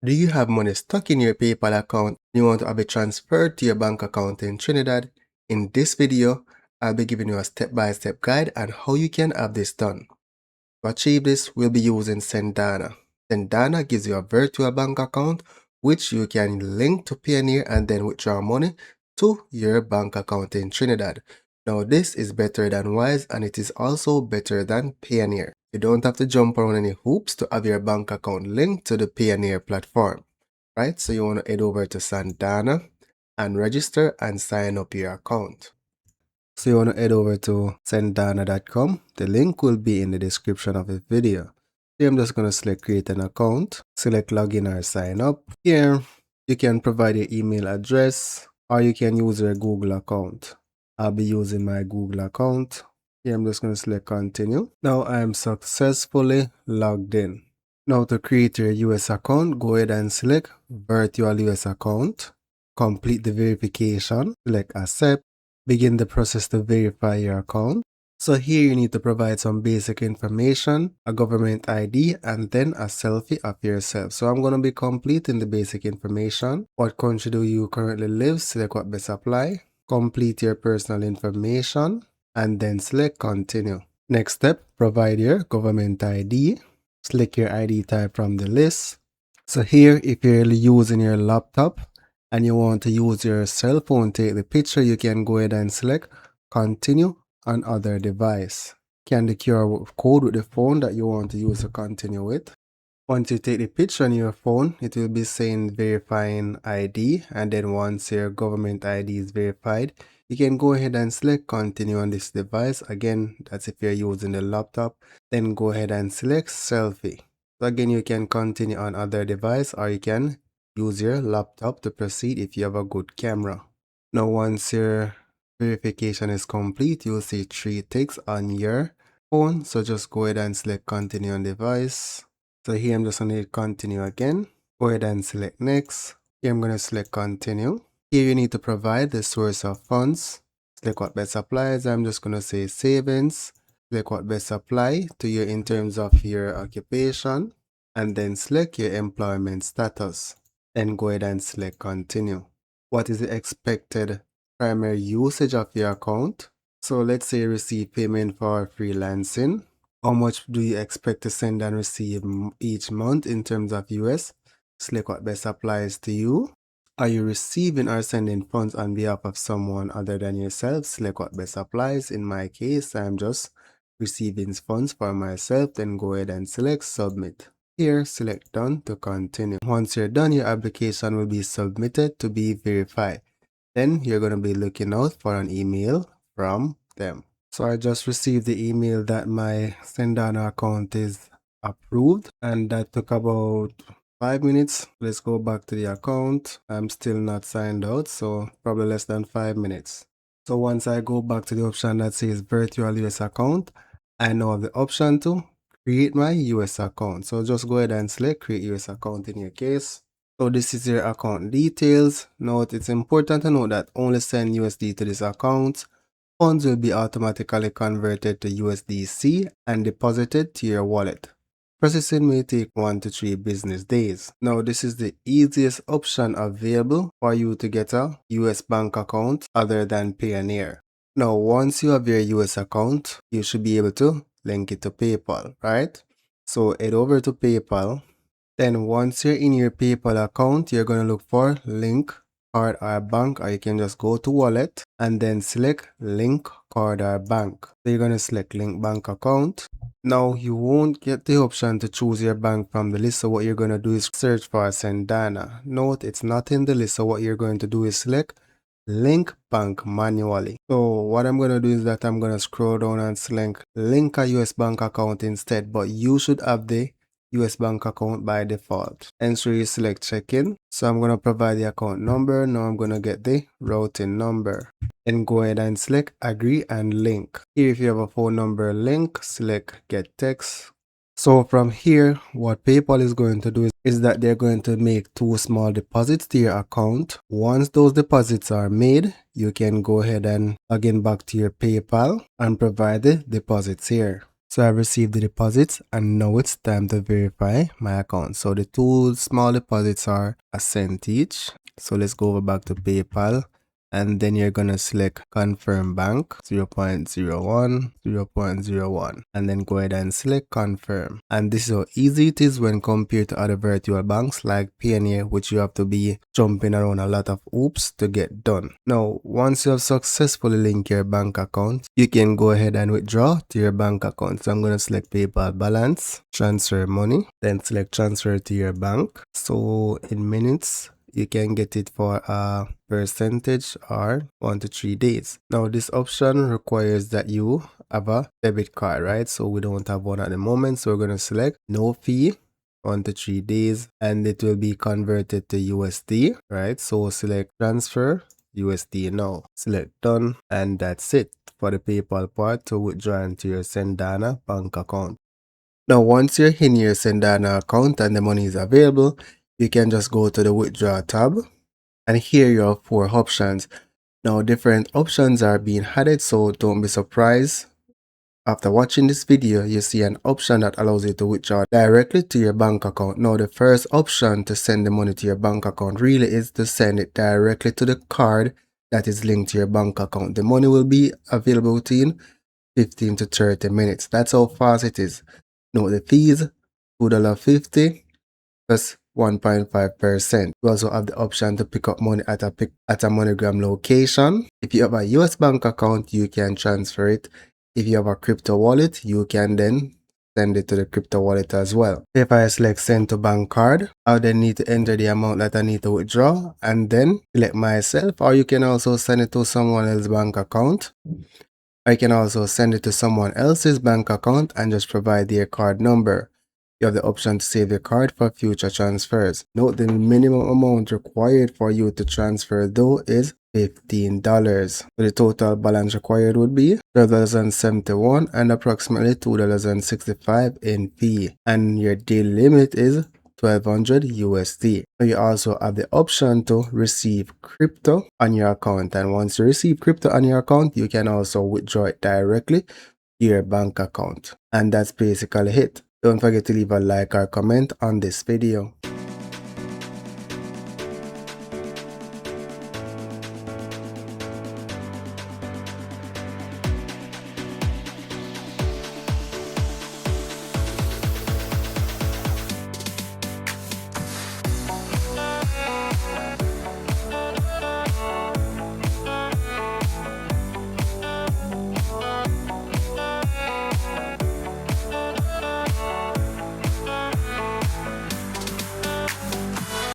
Do you have money stuck in your PayPal account and you want to have it transferred to your bank account in Trinidad? In this video, I'll be giving you a step-by-step guide on how you can have this done. To achieve this, we'll be using Sendana. Sendana gives you a virtual bank account which you can link to Payoneer and then withdraw money to your bank account in Trinidad. Now this is better than Wise and it is also better than Payoneer. You don't have to jump around any hoops to have your bank account linked to the Payoneer platform. Right, so you want to head over to Sendana and register and sign up your account. So you want to head over to sendana.com. The link will be in the description of this video. Here I'm just going to select create an account, select login or sign up. Here you can provide your email address or you can use your Google account. I'll be using my Google account. Here I'm just going to select continue. Now I am successfully logged in. Now to create your US account, go ahead and select virtual US account. Complete the verification, select accept. Begin the process to verify your account. So here you need to provide some basic information, a government ID, and then a selfie of yourself. So I'm going to be completing the basic information. What country do you currently live? Select what best apply. Complete your personal information and then select continue. Next step, provide your government ID. Select your ID type from the list. So here, if you're using your laptop, and you want to use your cell phone to take the picture, you can go ahead and select continue on other device. Scan the QR code with the phone that you want to use to continue with. Once you take the picture on your phone, it will be saying verifying ID, and then once your government ID is verified, you can go ahead and select continue on this device. Again, that's if you're using the laptop. Then go ahead and select selfie. So again, you can continue on other device or you can use your laptop to proceed if you have a good camera. Now once your verification is complete, you'll see 3 ticks on your phone. So just go ahead and select continue on device. So here I'm just going to continue again. Go ahead and select next. Here I'm going to select continue. Here you need to provide the source of funds. Select what best applies. I'm just going to say savings. Select what best apply to you in terms of your occupation. And then select your employment status. Then go ahead and select continue. What is the expected primary usage of your account? So let's say you receive payment for freelancing. How much do you expect to send and receive each month in terms of US? Select what best applies to you. Are you receiving or sending funds on behalf of someone other than yourself? Select what best applies. In my case, I'm just receiving funds for myself. Then go ahead and select submit. Here, select done to continue. Once you're done, your application will be submitted to be verified. Then you're going to be looking out for an email from them. So I just received the email that my Sendana account is approved, and that took about 5 minutes. Let's go back to the account. I'm still not signed out, so probably less than 5 minutes. So once I go back to the option that says virtual US account, I now have the option to create my US account. So just go ahead and select create US account in your case. So this is your account details. Note, it's important to note that only send USD to this account. Funds will be automatically converted to USDC and deposited to your wallet. Processing may take 1 to 3 business days. Now this is the easiest option available for you to get a US bank account other than Payoneer. Now once you have your US account, you should be able to link it to PayPal, right? So head over to PayPal. Then once you're in your PayPal account, you're going to look for link card or bank, or you can just go to wallet and then select link card or bank. So you're going to select link bank account. Now you won't get the option to choose your bank from the list, so what you're going to do is search for Sendana. Note, it's not in the list, so what you're going to do is select link bank manually. So what I'm going to do is that I'm going to scroll down and select link a US bank account instead, but you should have the US bank account by default. And so you select check-in. So I'm going to provide the account number. Now I'm going to get the routing number. And go ahead and select agree and link. Here if you have a phone number link, select get text. So from here, what PayPal is going to do is that they're going to make 2 small deposits to your account. Once those deposits are made, you can go ahead and log in back to your PayPal and provide the deposits here. So I've received the deposits and now it's time to verify my account. So the two small deposits are a cent each. So let's go over back to PayPal and then you're gonna select confirm bank 0.01 0.01 and then go ahead and select confirm. And this is how easy it is when compared to other virtual banks like Payoneer, which you have to be jumping around a lot of hoops to get done. Now once you have successfully linked your bank account, you can go ahead and withdraw to your bank account. So I'm going to select PayPal balance, transfer money, then select transfer to your bank. So in minutes you can get it for a percentage or 1 to 3 days. Now this option requires that you have a debit card, right? So we don't have one at the moment, so we're going to select no fee, 1 to 3 days, and it will be converted to USD, right? So select transfer USD now, select done, and that's it for the PayPal part to withdraw into your Sendana bank account. Now once you're in your Sendana account and the money is available, you can just go to the withdraw tab and here you have 4 options. Now different options are being added, so don't be surprised. After watching this video, you see an option that allows you to withdraw directly to your bank account. Now the first option to send the money to your bank account really is to send it directly to the card that is linked to your bank account. The money will be available within 15 to 30 minutes. That's how fast it is. Note the fees, $2.50 plus 1.5%. You also have the option to pick up money at a MoneyGram location. If you have a US bank account, you can transfer it. If you have a crypto wallet, you can then send it to the crypto wallet as well. If I select send to bank card, I'll then need to enter the amount that I need to withdraw and then select myself, or you can also send it to someone else's bank account. I can also send it to someone else's bank account and just provide their card number. You have the option to save your card for future transfers. Note the minimum amount required for you to transfer though is $15. So the total balance required would be $12.71 and approximately $2.65 in fee. And your daily limit is 1200 USD. You also have the option to receive crypto on your account, and once you receive crypto on your account, you can also withdraw it directly to your bank account. And that's basically it. Don't forget to leave a like or comment on this video.